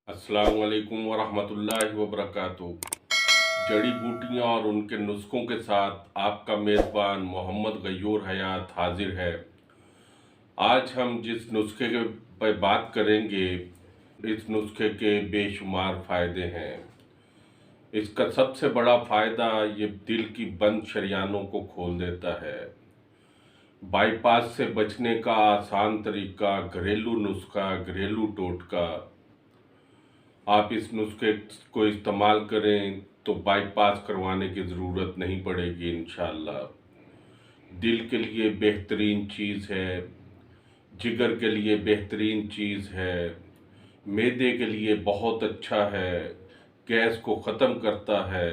السلام علیکم ورحمۃ اللہ وبرکاتہ۔ جڑی بوٹیاں اور ان کے نسخوں کے ساتھ آپ کا میزبان محمد غیور حیات حاضر ہے۔ آج ہم جس نسخے پہ بات کریں گے، اس نسخے کے بے شمار فائدے ہیں۔ اس کا سب سے بڑا فائدہ یہ دل کی بند شریانوں کو کھول دیتا ہے۔ بائی پاس سے بچنے کا آسان طریقہ، گھریلو نسخہ، گھریلو ٹوٹکا۔ آپ اس نسخے کو استعمال کریں تو بائی پاس کروانے کی ضرورت نہیں پڑے گی انشاءاللہ۔ دل کے لیے بہترین چیز ہے، جگر کے لیے بہترین چیز ہے، معدے کے لیے بہت اچھا ہے، گیس کو ختم کرتا ہے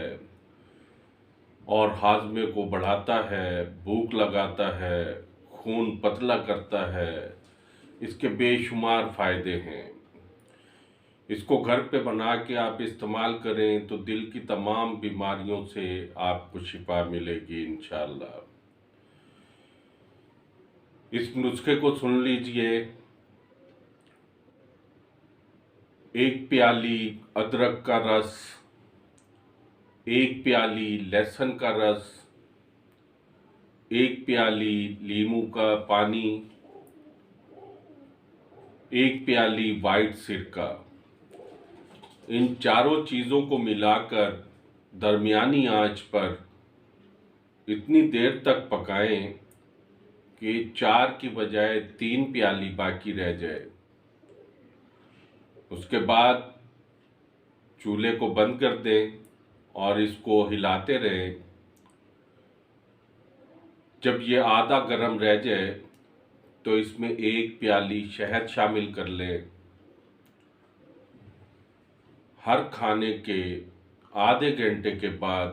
اور ہاضمے کو بڑھاتا ہے، بھوک لگاتا ہے، خون پتلا کرتا ہے۔ اس کے بے شمار فائدے ہیں۔ اس کو گھر پہ بنا کے آپ استعمال کریں تو دل کی تمام بیماریوں سے آپ کو شفا ملے گی انشاءاللہ۔ اس نسخے کو سن لیجئے۔ 1 پیالی ادرک کا رس، 1 پیالی لہسن کا رس، 1 پیالی لیموں کا پانی، 1 پیالی وائٹ سرکہ۔ ان چاروں چیزوں کو ملا کر درمیانی آنچ پر اتنی دیر تک پکائیں کہ 4 کی بجائے 3 پیالی باقی رہ جائے۔ اس کے بعد چولہے کو بند کر دیں اور اس کو ہلاتے رہیں۔ جب یہ آدھا گرم رہ جائے تو اس میں 1 پیالی شہد شامل کر لیں۔ ہر کھانے کے آدھے گھنٹے کے بعد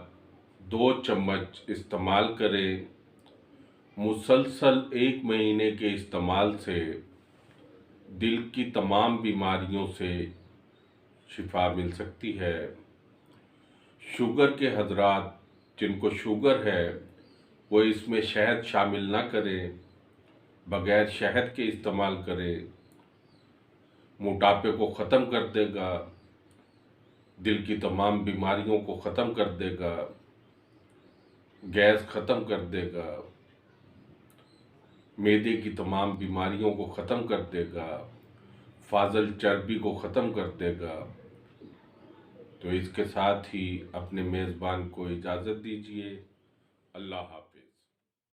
2 چمچ استعمال کریں۔ مسلسل 1 مہینے کے استعمال سے دل کی تمام بیماریوں سے شفا مل سکتی ہے۔ شوگر کے حضرات جن کو شوگر ہے وہ اس میں شہد شامل نہ کریں، بغیر شہد کے استعمال کریں۔ موٹاپے کو ختم کر دے گا، دل کی تمام بیماریوں کو ختم کر دے گا، گیس ختم کر دے گا، معدے کی تمام بیماریوں کو ختم کر دے گا، فاضل چربی کو ختم کر دے گا۔ تو اس کے ساتھ ہی اپنے میزبان کو اجازت دیجیے۔ اللہ حافظ۔